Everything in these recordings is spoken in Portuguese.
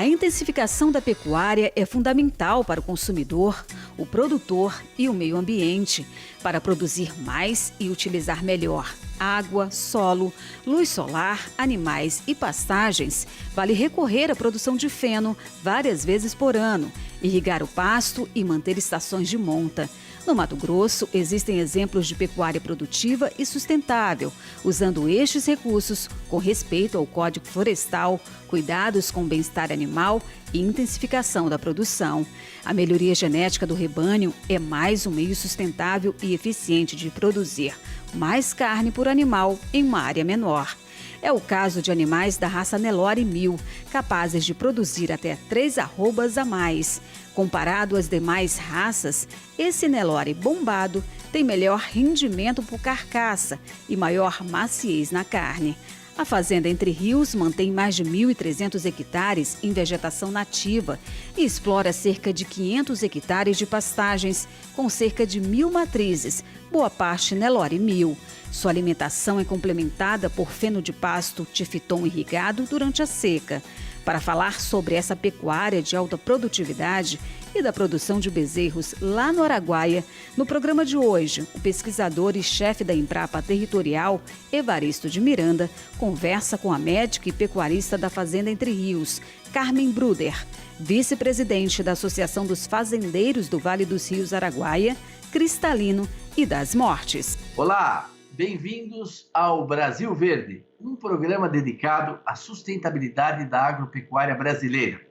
A intensificação da pecuária é fundamental para o consumidor, o produtor e o meio ambiente, para produzir mais e utilizar melhor água, solo, luz solar, animais e pastagens. Vale recorrer à produção de feno várias vezes por ano, irrigar o pasto e manter estações de monta. No Mato Grosso, existem exemplos de pecuária produtiva e sustentável, usando estes recursos com respeito ao Código Florestal, cuidados com o bem-estar animal e intensificação da produção. A melhoria genética do rebanho é mais um meio sustentável e eficiente de produzir mais carne por animal em uma área menor. É o caso de animais da raça Nelore 1000, capazes de produzir até 3 arrobas a mais. Comparado às demais raças, esse Nelore bombado tem melhor rendimento por carcaça e maior maciez na carne. A fazenda Entre Rios mantém mais de 1.300 hectares em vegetação nativa e explora cerca de 500 hectares de pastagens, com cerca de 1.000 matrizes, boa parte Nelore 1000. Sua alimentação é complementada por feno de pasto Tifton irrigado durante a seca. Para falar sobre essa pecuária de alta produtividade e da produção de bezerros lá no Araguaia, no programa de hoje, o pesquisador e chefe da Embrapa Territorial, Evaristo de Miranda, conversa com a médica e pecuarista da Fazenda Entre Rios, Carmen Bruder, vice-presidente da Associação dos Fazendeiros do Vale dos Rios Araguaia, Cristalino e das Mortes. Olá, bem-vindos ao Brasil Verde, um programa dedicado à sustentabilidade da agropecuária brasileira.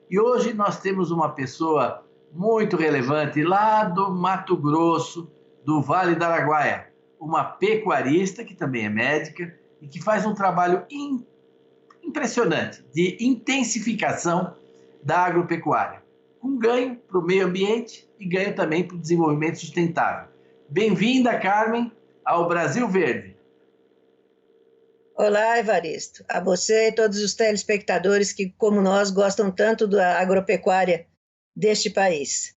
E hoje nós temos uma pessoa muito relevante lá do Mato Grosso, do Vale do Araguaia, uma pecuarista que também é médica e que faz um trabalho impressionante de intensificação da agropecuária, com ganho para o meio ambiente e ganho também para o desenvolvimento sustentável. Bem-vinda, Carmen, ao Brasil Verde. Olá, Evaristo. A você e todos os telespectadores que, como nós, gostam tanto da agropecuária deste país.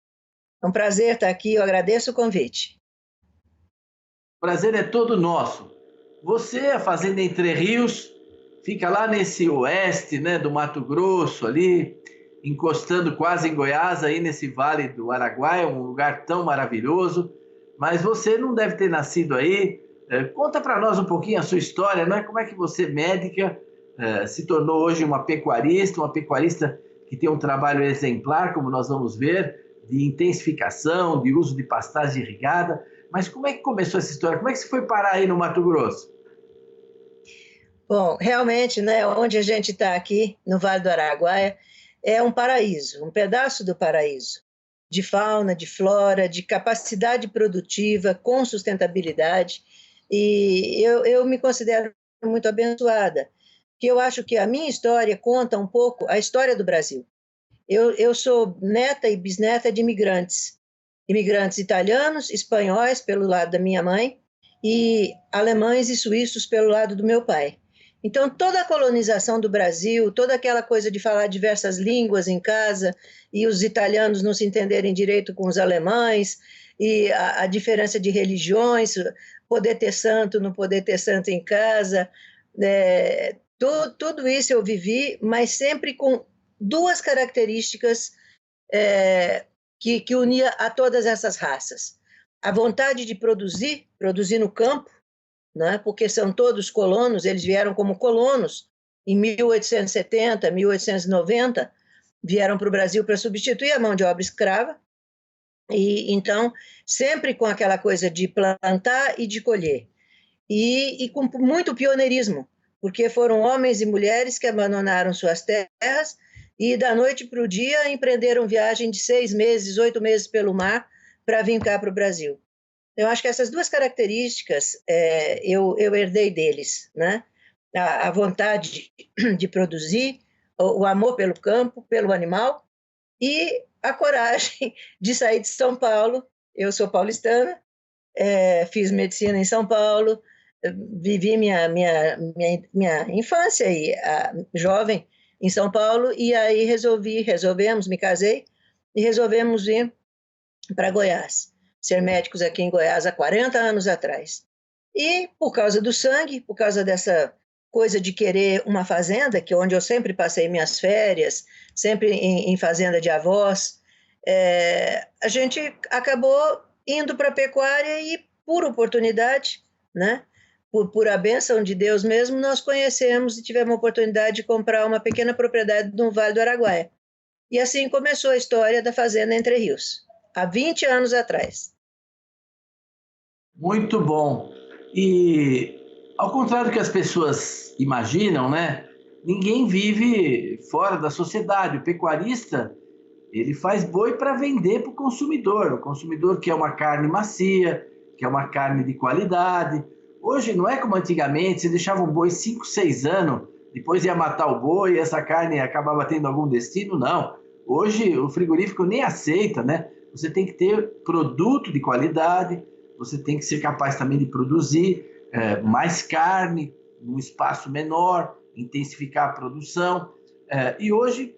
É um prazer estar aqui, eu agradeço o convite. O prazer é todo nosso. Você, a Fazenda Entre Rios, fica lá nesse oeste, né, do Mato Grosso, ali, encostando quase em Goiás, aí nesse Vale do Araguaia, um lugar tão maravilhoso. Mas você não deve ter nascido aí. Conta para nós um pouquinho a sua história, né? Como é que você, médica, se tornou hoje uma pecuarista que tem um trabalho exemplar, como nós vamos ver, de intensificação, de uso de pastagem irrigada. Mas como é que começou essa história? Como é que você foi parar aí no Mato Grosso? Bom, realmente, né, onde a gente está aqui, no Vale do Araguaia, é um paraíso, um pedaço do paraíso, de fauna, de flora, de capacidade produtiva, com sustentabilidade. E eu me considero muito abençoada, que eu acho que a minha história conta um pouco a história do Brasil. Eu sou neta e bisneta de imigrantes italianos, espanhóis pelo lado da minha mãe e alemães e suíços pelo lado do meu pai. Então, toda a colonização do Brasil, toda aquela coisa de falar diversas línguas em casa e os italianos não se entenderem direito com os alemães, e a diferença de religiões, poder ter santo, não poder ter santo em casa, tudo isso eu vivi, mas sempre com duas características que unia a todas essas raças. A vontade de produzir no campo, né, porque são todos colonos, eles vieram como colonos em 1870, 1890, vieram para o Brasil para substituir a mão de obra escrava, e então sempre com aquela coisa de plantar e de colher, e com muito pioneirismo, porque foram homens e mulheres que abandonaram suas terras e da noite para o dia empreenderam viagem de 6 meses, 8 meses pelo mar para vir cá para o Brasil. Eu acho que essas duas características eu herdei deles, né? A vontade de produzir, o amor pelo campo, pelo animal, e a coragem de sair de São Paulo. Eu sou paulistana, fiz medicina em São Paulo, vivi minha infância e jovem em São Paulo, e aí resolvemos, me casei, e resolvemos vir para Goiás, ser médicos aqui em Goiás há 40 anos atrás. E por causa do sangue, por causa dessa coisa de querer uma fazenda, que é onde eu sempre passei minhas férias, sempre em fazenda de avós, a gente acabou indo para a pecuária e, por oportunidade, né, por a bênção de Deus mesmo, nós conhecemos e tivemos a oportunidade de comprar uma pequena propriedade no Vale do Araguaia. E assim começou a história da Fazenda Entre Rios, há 20 anos atrás. Muito bom. E ao contrário do que as pessoas imaginam, né? Ninguém vive fora da sociedade. O pecuarista, ele faz boi para vender para o consumidor. O consumidor quer uma carne macia, quer uma carne de qualidade. Hoje não é como antigamente, você deixava um boi 5, 6 anos, depois ia matar o boi e essa carne acabava tendo algum destino. Não. Hoje o frigorífico nem aceita, né? Você tem que ter produto de qualidade, você tem que ser capaz também de produzir mais carne, num espaço menor, intensificar a produção. E hoje,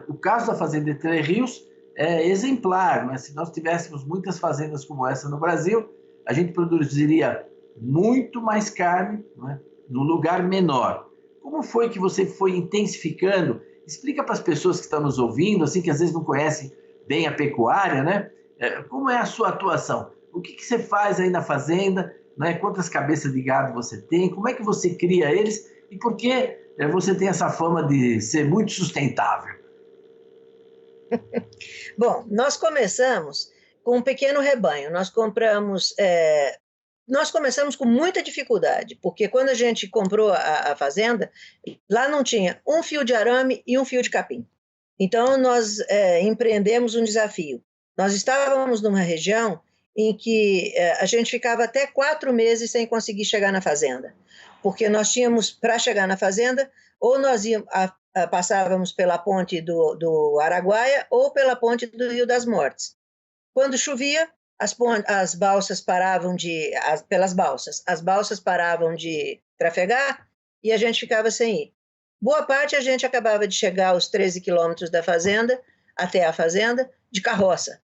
o caso da Fazenda Entre Rios é exemplar, né? Se nós tivéssemos muitas fazendas como essa no Brasil, a gente produziria muito mais carne, né, num lugar menor. Como foi que você foi intensificando? Explica para as pessoas que estão nos ouvindo, assim, que às vezes não conhecem bem a pecuária, né? Como é a sua atuação? O que você faz aí na fazenda? Né? Quantas cabeças de gado você tem? Como é que você cria eles? E por que você tem essa fama de ser muito sustentável? Bom, nós começamos com um pequeno rebanho. Nós começamos com muita dificuldade, porque quando a gente comprou a fazenda, lá não tinha um fio de arame e um fio de capim. Então, nós empreendemos um desafio. Nós estávamos numa região em que a gente ficava até 4 meses sem conseguir chegar na fazenda, porque nós tínhamos, para chegar na fazenda, ou nós passávamos pela ponte do Araguaia ou pela ponte do Rio das Mortes. Quando chovia, as balsas paravam pelas balsas, as balsas paravam de trafegar e a gente ficava sem ir. Boa parte a gente acabava de chegar aos 13 quilômetros da fazenda, até a fazenda, de carroça.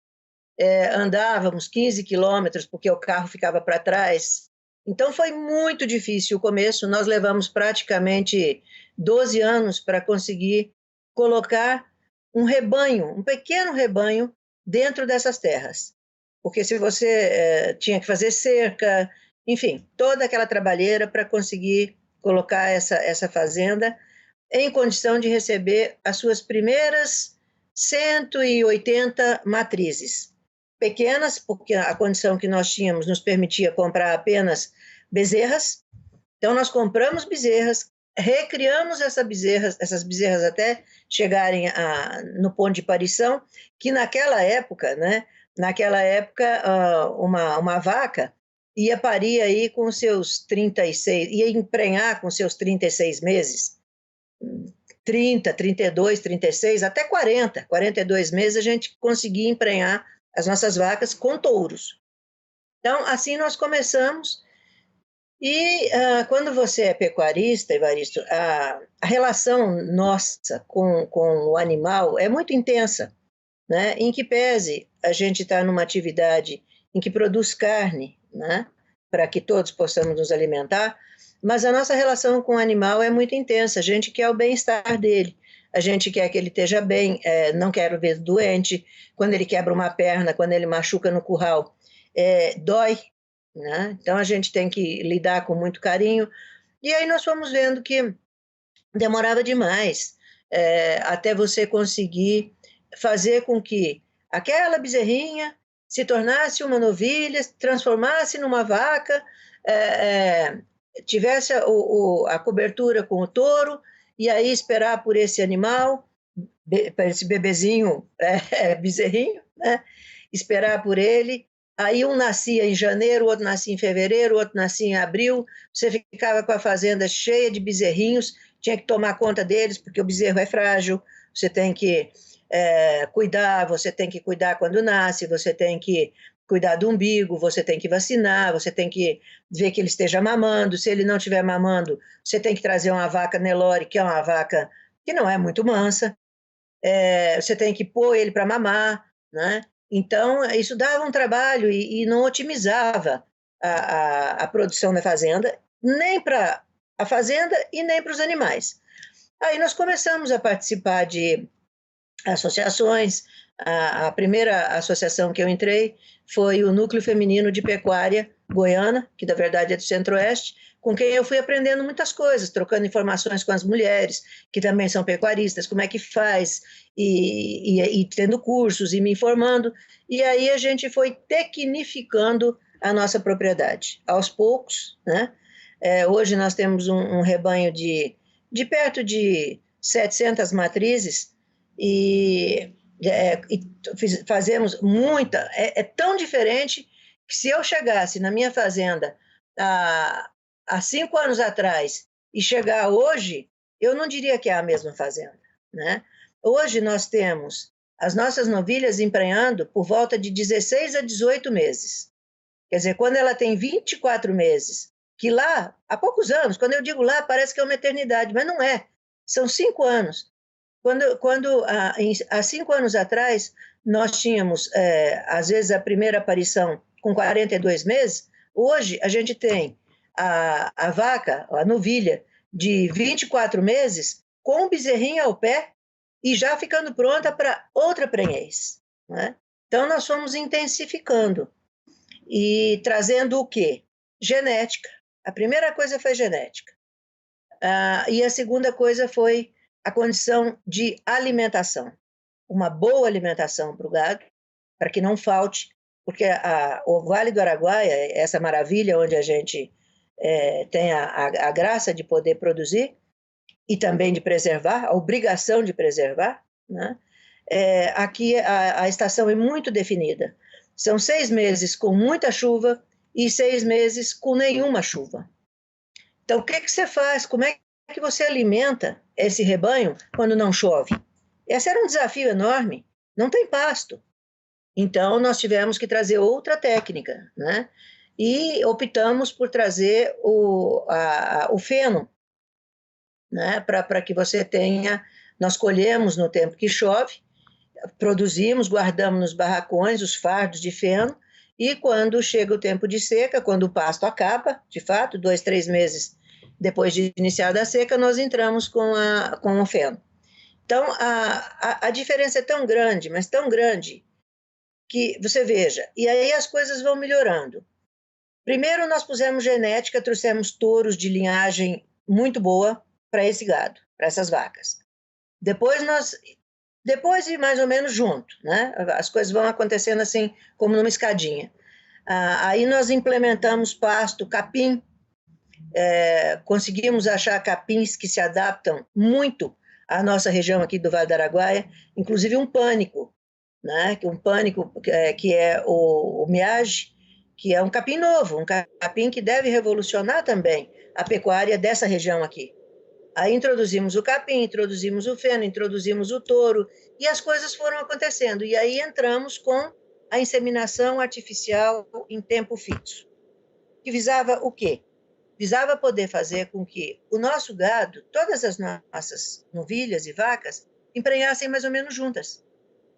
Andávamos 15 quilômetros porque o carro ficava para trás. Então foi muito difícil o começo, nós levamos praticamente 12 anos para conseguir colocar um rebanho, um pequeno rebanho dentro dessas terras. Porque se você tinha que fazer cerca, enfim, toda aquela trabalheira para conseguir colocar essa fazenda em condição de receber as suas primeiras 180 matrizes. Pequenas, porque a condição que nós tínhamos nos permitia comprar apenas bezerras. Então, nós compramos bezerras, recriamos essas bezerras até chegarem no ponto de parição, que naquela época, né, uma vaca ia parir aí com seus 36, ia emprenhar com seus 36 meses, 30, 32, 36, até 40, 42 meses a gente conseguia emprenhar as nossas vacas com touros. Então, assim nós começamos. E quando você é pecuarista, Evaristo, a relação nossa com o animal é muito intensa, né? Em que pese a gente está numa atividade em que produz carne, né? Para que todos possamos nos alimentar, mas a nossa relação com o animal é muito intensa. A gente quer o bem-estar dele, a gente quer que ele esteja bem, não quer ver doente. Quando ele quebra uma perna, quando ele machuca no curral, dói, né? Então a gente tem que lidar com muito carinho. E aí nós fomos vendo que demorava demais até você conseguir fazer com que aquela bezerrinha se tornasse uma novilha, transformasse numa vaca, tivesse a cobertura com o touro, e aí esperar por esse animal, esse bebezinho, bezerrinho, né? Esperar por ele. Aí um nascia em janeiro, outro nascia em fevereiro, outro nascia em abril. Você ficava com a fazenda cheia de bezerrinhos, tinha que tomar conta deles, porque o bezerro é frágil, você tem que cuidar, você tem que cuidar quando nasce, você tem que cuidar do umbigo, você tem que vacinar, você tem que ver que ele esteja mamando. Se ele não estiver mamando, você tem que trazer uma vaca Nelore, que é uma vaca que não é muito mansa. Você tem que pôr ele para mamar, né? Então, isso dava um trabalho e não otimizava a produção da fazenda, nem para a fazenda e nem para os animais. Aí nós começamos a participar de associações. A primeira associação que eu entrei foi o Núcleo Feminino de Pecuária Goiana, que na verdade é do Centro-Oeste, com quem eu fui aprendendo muitas coisas, trocando informações com as mulheres, que também são pecuaristas, como é que faz, e tendo cursos e me informando. E aí a gente foi tecnificando a nossa propriedade, aos poucos, né? Hoje nós temos um rebanho de perto de 700 matrizes e fazemos muita. É tão diferente que se eu chegasse na minha fazenda há 5 anos atrás e chegar hoje, eu não diria que é a mesma fazenda, né? Hoje nós temos as nossas novilhas emprenhando por volta de 16 a 18 meses. Quer dizer, quando ela tem 24 meses, que lá, há poucos anos, quando eu digo lá, parece que é uma eternidade, mas não é. São 5 anos. Há 5 anos atrás, nós tínhamos, às vezes, a primeira aparição com 42 meses, hoje a gente tem a vaca, a novilha, de 24 meses, com um bezerrinho ao pé e já ficando pronta para outra prenhez, né? Então, nós fomos intensificando e trazendo o quê? Genética. A primeira coisa foi genética. E a segunda coisa foi a condição de alimentação. Uma boa alimentação para o gado, para que não falte, porque o Vale do Araguaia, essa maravilha onde a gente tem a graça de poder produzir e também de preservar, a obrigação de preservar, né? Aqui a estação é muito definida. São 6 meses com muita chuva e 6 meses com nenhuma chuva. Então, o que você faz? Como é que você alimenta esse rebanho quando não chove? Esse era um desafio enorme. Não tem pasto. Então, nós tivemos que trazer outra técnica, né? E optamos por trazer o feno, né? Para que você tenha... Nós colhemos no tempo que chove, produzimos, guardamos nos barracões os fardos de feno, e quando chega o tempo de seca, quando o pasto acaba, de fato, 2, 3 meses depois de iniciar a seca, nós entramos com o feno. Então, a diferença é tão grande, mas tão grande, que você veja, e aí as coisas vão melhorando. Primeiro, nós pusemos genética, trouxemos touros de linhagem muito boa para esse gado, para essas vacas. Depois ir mais ou menos junto, né? As coisas vão acontecendo assim, como numa escadinha. Aí nós implementamos pasto, capim, conseguimos achar capins que se adaptam muito à nossa região aqui do Vale do Araguaia, inclusive um pânico, né? Um pânico que é o miage, que é um capim novo, um capim que deve revolucionar também a pecuária dessa região aqui. Aí introduzimos o capim, introduzimos o feno, introduzimos o touro, e as coisas foram acontecendo. E aí entramos com a inseminação artificial em tempo fixo, que visava o quê? Visava poder fazer com que o nosso gado, todas as nossas novilhas e vacas, emprenhassem mais ou menos juntas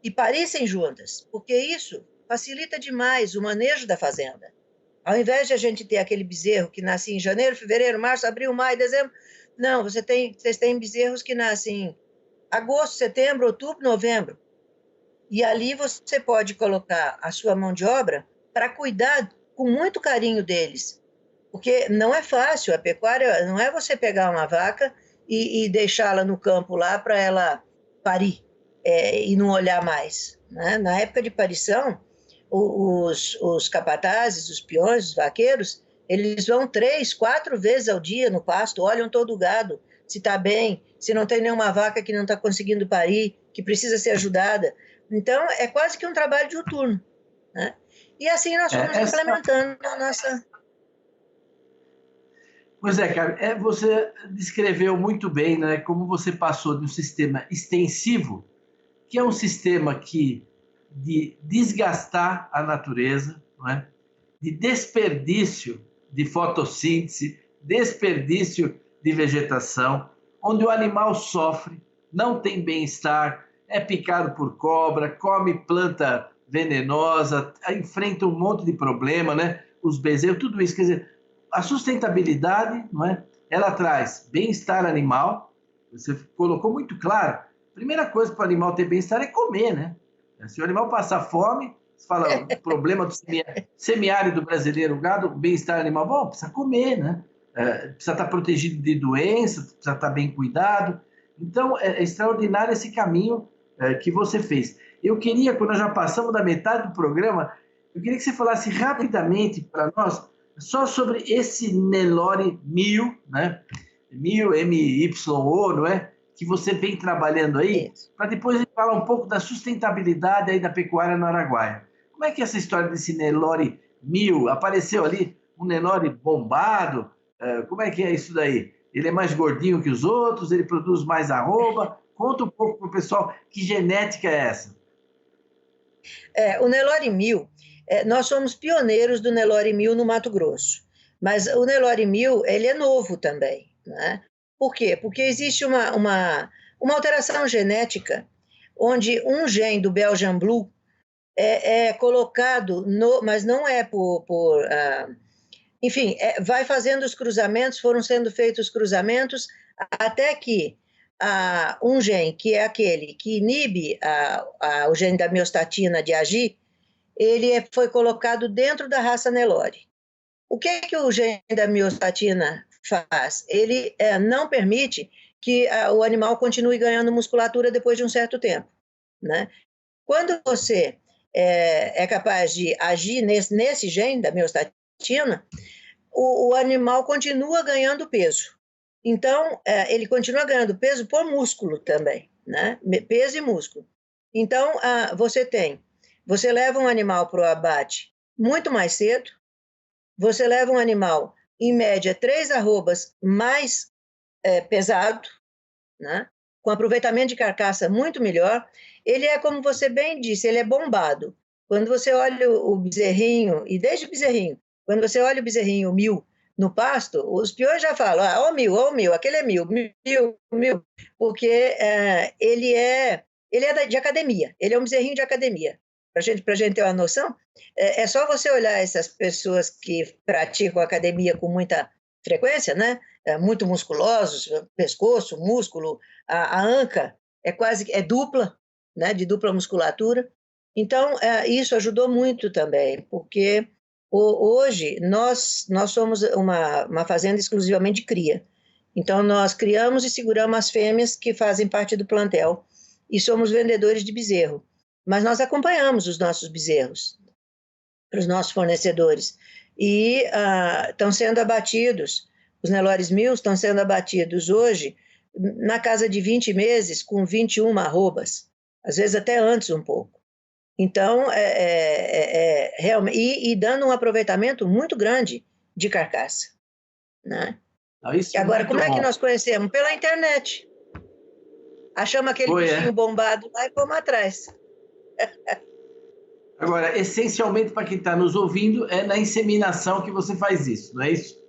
e parissem juntas, porque isso facilita demais o manejo da fazenda. Ao invés de a gente ter aquele bezerro que nasce em janeiro, fevereiro, março, abril, maio, dezembro, não, vocês têm bezerros que nascem em agosto, setembro, outubro, novembro. E ali você pode colocar a sua mão de obra para cuidar com muito carinho deles. Porque não é fácil, a pecuária não é você pegar uma vaca e deixá-la no campo lá para ela parir e não olhar mais, né? Na época de parição, os capatazes, os peões, os vaqueiros, eles vão 3, 4 vezes ao dia no pasto, olham todo o gado, se está bem, se não tem nenhuma vaca que não está conseguindo parir, que precisa ser ajudada. Então, é quase que um trabalho diuturno, né? E assim nós fomos implementando a nossa... Pois é, Carmen, você descreveu muito bem, né, como você passou de um sistema extensivo, que é um sistema de desgastar a natureza, não é? De desperdício de fotossíntese, desperdício de vegetação, onde o animal sofre, não tem bem-estar, é picado por cobra, come planta venenosa, enfrenta um monte de problema, né? Os bezerros, tudo isso. Quer dizer, a sustentabilidade, não é? ela traz bem-estar animal, você colocou muito claro. A primeira coisa para o animal ter bem-estar é comer, né? Se o animal passar fome, você fala o problema do semiárido brasileiro, o gado, o bem-estar animal, bom, precisa comer, né? Precisa estar protegido de doença, precisa estar bem cuidado. Então, é extraordinário esse caminho que você fez. Eu queria, quando nós já passamos da metade do programa, eu queria que você falasse rapidamente para nós só sobre esse Nelore 1000, né? 1000, MYO, não é? Que você vem trabalhando aí, para depois a gente falar um pouco da sustentabilidade aí da pecuária no Araguaia. Como é que é essa história desse Nelore 1000? Apareceu ali um Nelore bombado? Como é que é isso daí? Ele é mais gordinho que os outros? Ele produz mais arroba? Conta um pouco para o pessoal que genética é essa. O Nelore 1000, nós somos pioneiros do Nelore 1000 no Mato Grosso, mas o Nelore 1000 ele é novo também, né? Por quê? Porque existe uma alteração genética onde um gene do Belgian Blue é colocado, mas não é enfim, vai fazendo os cruzamentos, foram sendo feitos os cruzamentos até que um gene, que é aquele que inibe o gene da miostatina de agir, ele foi colocado dentro da raça Nelore. O que o gene da miostatina faz? Ele não permite que o animal continue ganhando musculatura depois de um certo tempo, né? Quando você é capaz de agir nesse gene da miostatina, o animal continua ganhando peso. Então, ele continua ganhando peso por músculo também, né? Peso e músculo. Então, você leva um animal para o abate muito mais cedo, você leva um animal, em média, 3 arrobas mais pesado, né? Com aproveitamento de carcaça muito melhor. Ele é, como você bem disse, ele é bombado. Quando você olha o bezerrinho, e desde o bezerrinho, quando você olha o bezerrinho 1000 no pasto, os peões já falam, ó, o 1000, aquele é 1000, porque ele é de academia, ele é um bezerrinho de academia. Para a gente ter uma noção, é só você olhar essas pessoas que praticam academia com muita frequência, né? Muito musculosos, pescoço, músculo, a anca é dupla, né? De dupla musculatura. Então, isso ajudou muito também, porque hoje nós somos uma fazenda exclusivamente de cria. Então, nós criamos e seguramos as fêmeas que fazem parte do plantel e somos vendedores de bezerro. Mas nós acompanhamos os nossos bezerros para os nossos fornecedores e estão sendo abatidos, os Nelores 1000 estão sendo abatidos hoje na casa de 20 meses com 21 arrobas, às vezes até antes um pouco. Então, realmente, e dando um aproveitamento muito grande de carcaça, né? Agora, como é que nós conhecemos? Pela internet. Achamos aquele bichinho bombado lá e fomos atrás. Agora, essencialmente, para quem está nos ouvindo, é na inseminação que você faz isso, não é isso?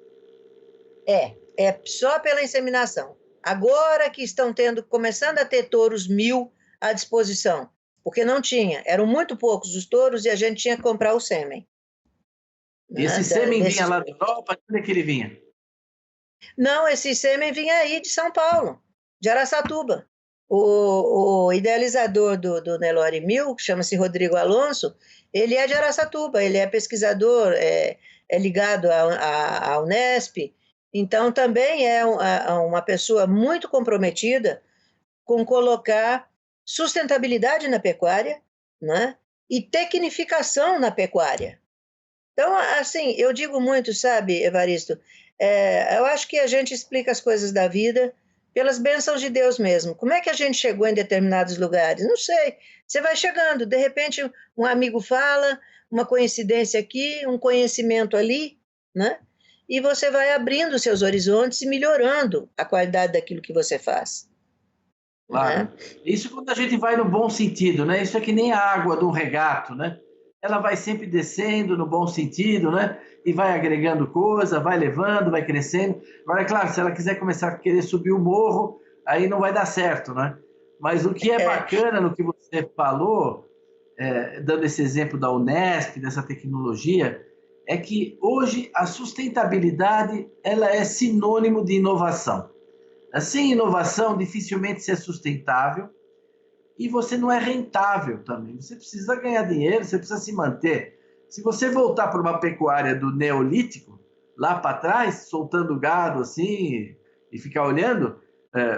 É só pela inseminação. Agora que estão começando a ter touros 1000 à disposição, porque não tinha, eram muito poucos os touros e a gente tinha que comprar o sêmen. Esse sêmen vinha lá da Europa? Onde é que ele vinha? Não, esse sêmen vinha aí de São Paulo, de Araçatuba. O idealizador do Nelore 1000, que chama-se Rodrigo Alonso, ele é de Araçatuba, ele é pesquisador, é ligado à Unesp, então também é uma pessoa muito comprometida com colocar sustentabilidade na pecuária, né? E tecnificação na pecuária. Então, assim, eu digo muito, sabe, Evaristo, eu acho que a gente explica as coisas da vida pelas bênçãos de Deus mesmo. Como é que a gente chegou em determinados lugares? Não sei. Você vai chegando, de repente um amigo fala, uma coincidência aqui, um conhecimento ali, né? E você vai abrindo seus horizontes e melhorando a qualidade daquilo que você faz. Claro. Né? Isso quando a gente vai no bom sentido, né? Isso é que nem a água de um regato, né? Ela vai sempre descendo no bom sentido, né? E vai agregando coisa, vai levando, vai crescendo. Agora, é claro, se ela quiser começar a querer subir o morro, aí não vai dar certo, né? Mas o que é bacana no que você falou, dando esse exemplo da Unesp, dessa tecnologia, é que hoje a sustentabilidade ela é sinônimo de inovação. Sem inovação, dificilmente você é sustentável e você não é rentável também. Você precisa ganhar dinheiro, você precisa se manter. Se você voltar para uma pecuária do Neolítico, lá para trás, soltando gado assim e ficar olhando,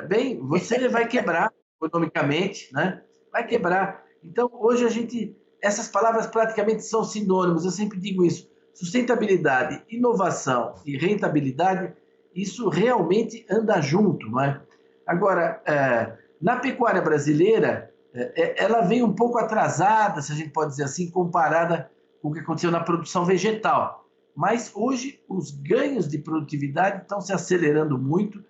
bem, você vai quebrar economicamente, né? Vai quebrar. Então, hoje essas palavras praticamente são sinônimos, eu sempre digo isso. Sustentabilidade, inovação e rentabilidade, isso realmente anda junto, não é? Agora, na pecuária brasileira, ela vem um pouco atrasada, se a gente pode dizer assim, comparada com o que aconteceu na produção vegetal. Mas hoje os ganhos de produtividade estão se acelerando muito.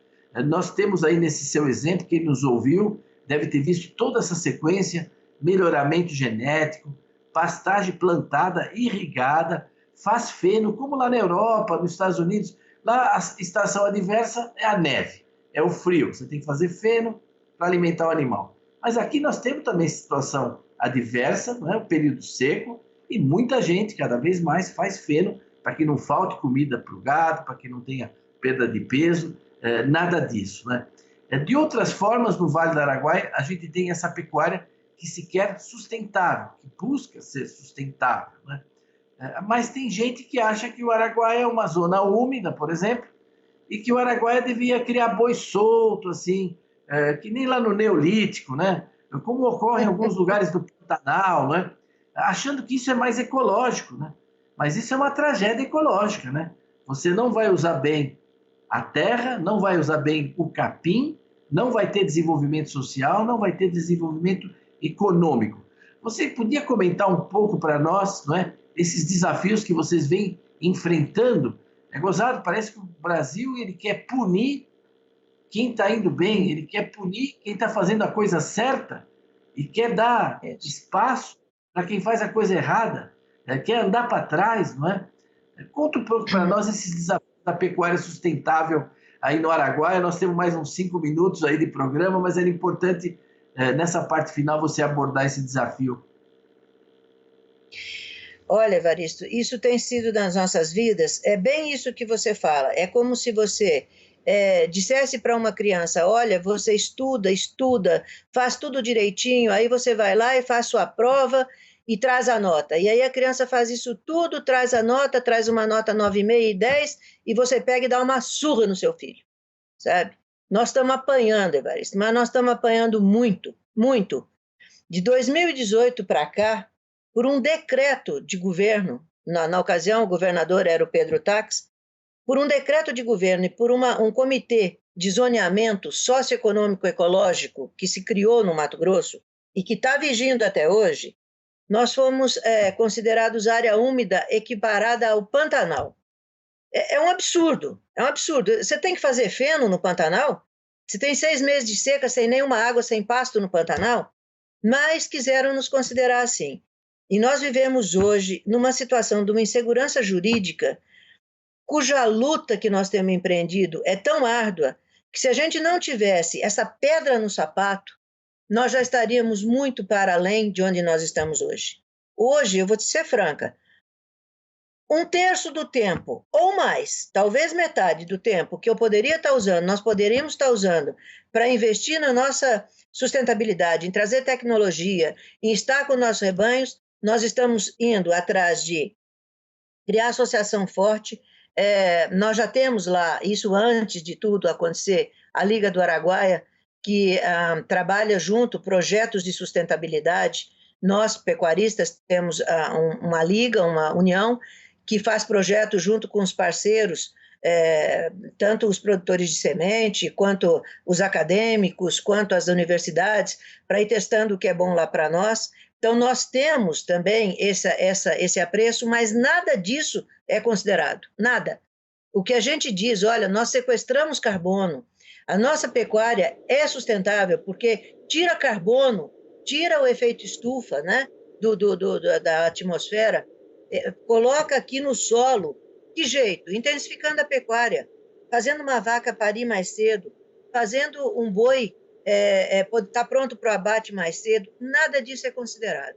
Nós temos aí nesse seu exemplo, quem nos ouviu deve ter visto toda essa sequência, melhoramento genético, pastagem plantada, irrigada, faz feno, como lá na Europa, nos Estados Unidos. Lá a estação adversa é a neve, é o frio. Você tem que fazer feno para alimentar o animal. Mas aqui nós temos também situação adversa, né? O período seco, e muita gente, cada vez mais, faz feno para que não falte comida para o gado, para que não tenha perda de peso, nada disso, né? De outras formas, no Vale do Araguaia, a gente tem essa pecuária que se quer sustentável, que busca ser sustentável, né? Mas tem gente que acha que o Araguaia é uma zona úmida, por exemplo, e que o Araguaia devia criar boi solto, assim, que nem lá no Neolítico, né? Como ocorre em alguns lugares do Pantanal, né? Achando que isso é mais ecológico, né? Mas isso é uma tragédia ecológica, né? Você não vai usar bem a terra, não vai usar bem o capim, não vai ter desenvolvimento social, não vai ter desenvolvimento econômico. Você podia comentar um pouco para nós, não é? Esses desafios que vocês vêm enfrentando? É gozado, parece que o Brasil ele quer punir quem está indo bem, ele quer punir quem está fazendo a coisa certa e quer dar espaço para quem faz a coisa errada, quer andar para trás, não é? Conta um pouco para nós esses desafios da pecuária sustentável aí no Araguaia. Nós temos mais uns 5 minutos aí de programa, mas era importante, nessa parte final, você abordar esse desafio. Olha, Evaristo, isso tem sido nas nossas vidas, é bem isso que você fala, é como se você dissesse para uma criança, olha, você estuda, faz tudo direitinho, aí você vai lá e faz sua prova e traz a nota. E aí a criança faz isso tudo, traz a nota, traz uma nota 9,5 e 10, e você pega e dá uma surra no seu filho, sabe? Nós estamos apanhando, Evaristo, mas nós estamos apanhando muito, muito. De 2018 para cá, por um decreto de governo, na ocasião o governador era o Pedro Tax, por um decreto de governo e por um comitê de zoneamento socioeconômico-ecológico que se criou no Mato Grosso e que está vigindo até hoje, nós fomos considerados área úmida equiparada ao Pantanal. É um absurdo, é um absurdo. Você tem que fazer feno no Pantanal? Você tem 6 meses de seca sem nenhuma água, sem pasto no Pantanal? Mas quiseram nos considerar assim. E nós vivemos hoje numa situação de uma insegurança jurídica cuja luta que nós temos empreendido é tão árdua que se a gente não tivesse essa pedra no sapato, nós já estaríamos muito para além de onde nós estamos hoje. Hoje, eu vou te ser franca, 1/3 do tempo, ou mais, talvez metade do tempo que eu poderia estar usando, nós poderíamos estar usando para investir na nossa sustentabilidade, em trazer tecnologia, em estar com nossos rebanhos, nós estamos indo atrás de criar associação forte. Nós já temos lá, isso antes de tudo acontecer, a Liga do Araguaia, que trabalha junto projetos de sustentabilidade. Nós, pecuaristas, temos uma liga, uma união, que faz projetos junto com os parceiros, tanto os produtores de semente, quanto os acadêmicos, quanto as universidades, para ir testando o que é bom lá para nós. Então, nós temos também esse apreço, mas nada disso é considerado, nada. O que a gente diz, olha, nós sequestramos carbono, a nossa pecuária é sustentável porque tira carbono, tira o efeito estufa, né, da atmosfera, coloca aqui no solo. Que jeito? Intensificando a pecuária, fazendo uma vaca parir mais cedo, fazendo um boi estar pronto para o abate mais cedo, nada disso é considerado.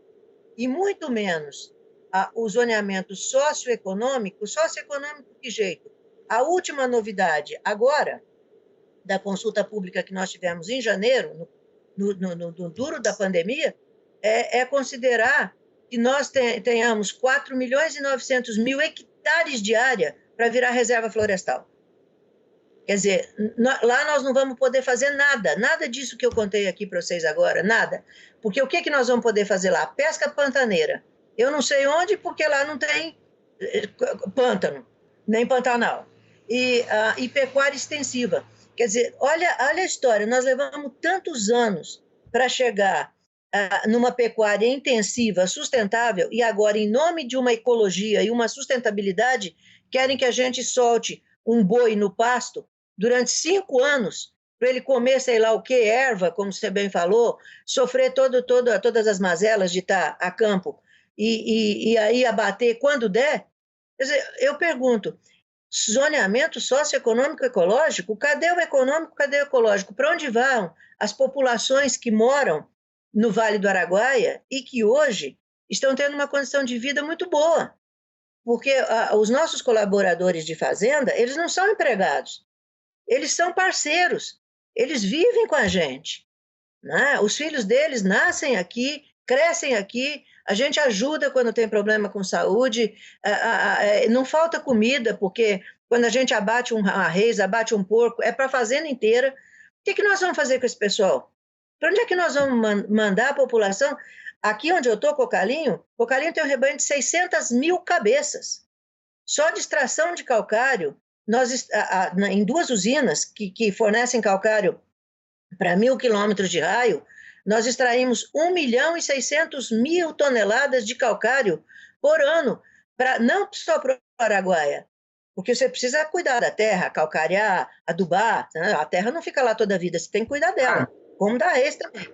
E muito menos o zoneamento socioeconômico. Socioeconômico, que jeito? A última novidade agora, da consulta pública que nós tivemos em janeiro, no duro da pandemia, é considerar que nós tenhamos 4.900.000 hectares de área para virar reserva florestal. Quer dizer, lá nós não vamos poder fazer nada disso que eu contei aqui para vocês agora, nada. Porque o que nós vamos poder fazer lá? Pesca pantaneira. Eu não sei onde, porque lá não tem pântano, nem pantanal. E pecuária extensiva. Quer dizer, olha a história, nós levamos tantos anos para chegar numa pecuária intensiva, sustentável, e agora, em nome de uma ecologia e uma sustentabilidade, querem que a gente solte um boi no pasto durante 5 anos, para ele comer, sei lá o que, erva, como você bem falou, sofrer todas as mazelas de estar a campo, e aí abater quando der. Quer dizer, eu pergunto, zoneamento socioeconômico ecológico, cadê o econômico, cadê o ecológico? Para onde vão as populações que moram no Vale do Araguaia e que hoje estão tendo uma condição de vida muito boa? Porque os nossos colaboradores de fazenda, eles não são empregados, eles são parceiros, eles vivem com a gente, né? Os filhos deles nascem aqui, crescem aqui, a gente ajuda quando tem problema com saúde, não falta comida, porque quando a gente abate uma res, abate um porco, é para a fazenda inteira. O que nós vamos fazer com esse pessoal? Para onde é que nós vamos mandar a população? Aqui onde eu estou, Cocalinho tem um rebanho de 600.000 cabeças. Só de extração de calcário, em 2 usinas que fornecem calcário para 1.000 quilômetros de raio, nós extraímos 1.600.000 toneladas de calcário por ano, não só para o Araguaia, porque você precisa cuidar da terra, calcarear, adubar, né? A terra não fica lá toda a vida, você tem que cuidar dela, como da res também.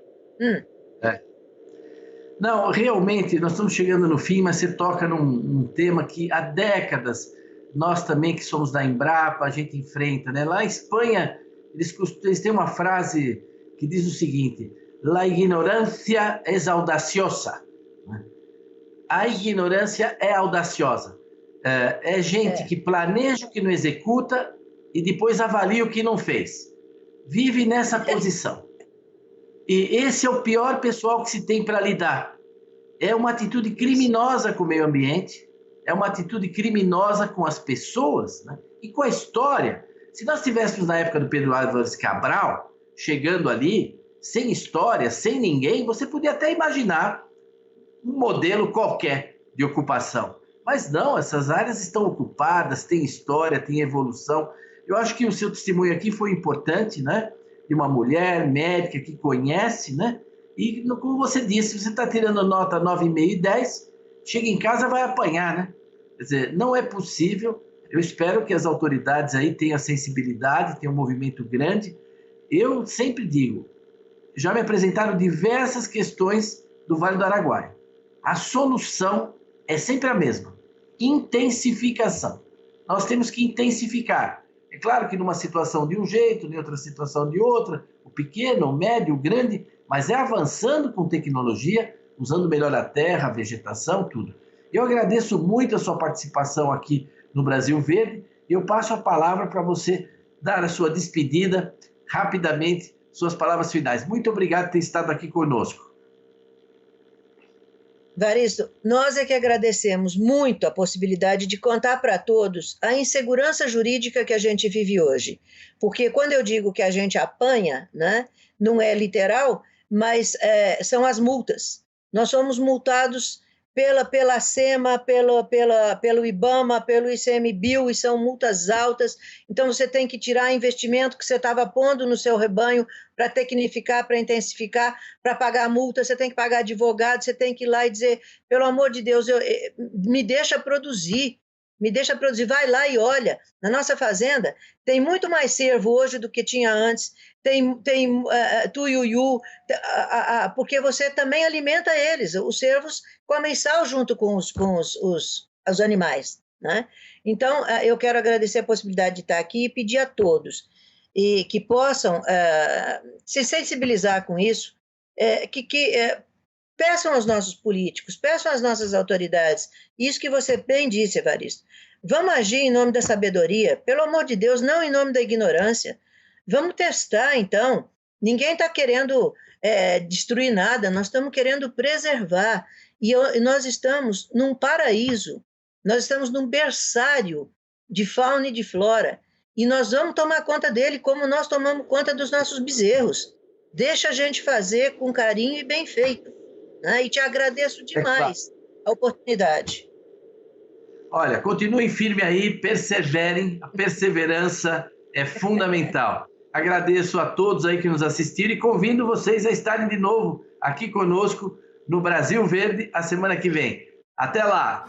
Não, realmente, nós estamos chegando no fim, mas você toca num tema que há décadas, nós também que somos da Embrapa, a gente enfrenta, né? Lá em Espanha, eles têm uma frase que diz o seguinte: la ignorância es audaciosa. A ignorância é audaciosa. É gente que planeja o que não executa e depois avalia o que não fez. Vive nessa posição. E esse é o pior pessoal que se tem para lidar. É uma atitude criminosa com o meio ambiente, é uma atitude criminosa com as pessoas, né? E com a história. Se nós estivéssemos na época do Pedro Álvares Cabral, chegando ali, sem história, sem ninguém, você podia até imaginar um modelo qualquer de ocupação. Mas não, essas áreas estão ocupadas, tem história, tem evolução. Eu acho que o seu testemunho aqui foi importante, né? De uma mulher médica que conhece, né? E, como você disse, você está tirando nota 9,5 e 10, chega em casa vai apanhar, né? Quer dizer, não é possível. Eu espero que as autoridades aí tenham sensibilidade, tenham um movimento grande. Eu sempre digo, já me apresentaram diversas questões do Vale do Araguaia. A solução é sempre a mesma: intensificação. Nós temos que intensificar. É claro que numa situação de um jeito, em outra situação de outra, o pequeno, o médio, o grande, mas é avançando com tecnologia, usando melhor a terra, a vegetação, tudo. Eu agradeço muito a sua participação aqui no Brasil Verde e eu passo a palavra para você dar a sua despedida rapidamente, suas palavras finais. Muito obrigado por ter estado aqui conosco. Varisto, nós é que agradecemos muito a possibilidade de contar para todos a insegurança jurídica que a gente vive hoje. Porque quando eu digo que a gente apanha, né, não é literal, mas são as multas. Nós somos multados pela SEMA, pelo IBAMA, pelo ICMBio, e são multas altas. Então, você tem que tirar investimento que você estava pondo no seu rebanho para tecnificar, para intensificar, para pagar multa, você tem que pagar advogado, você tem que ir lá e dizer, pelo amor de Deus, me deixa produzir, vai lá e olha. Na nossa fazenda tem muito mais cervo hoje do que tinha antes, tem tuiuiu, porque você também alimenta eles. Os cervos comem sal junto com os animais, né? Então, eu quero agradecer a possibilidade de estar aqui e pedir a todos e que possam se sensibilizar com isso, Peçam aos nossos políticos, peçam às nossas autoridades. Isso que você bem disse, Evaristo. Vamos agir em nome da sabedoria, pelo amor de Deus, não em nome da ignorância. Vamos testar, então. Ninguém está querendo destruir nada, nós estamos querendo preservar. E nós estamos num paraíso, nós estamos num berçário de fauna e de flora. E nós vamos tomar conta dele como nós tomamos conta dos nossos bezerros. Deixa a gente fazer com carinho e bem feito. Né? E te agradeço demais a oportunidade. Olha, continuem firme aí, perseverem, a perseverança é fundamental. Agradeço a todos aí que nos assistiram e convido vocês a estarem de novo aqui conosco no Brasil Verde a semana que vem. Até lá!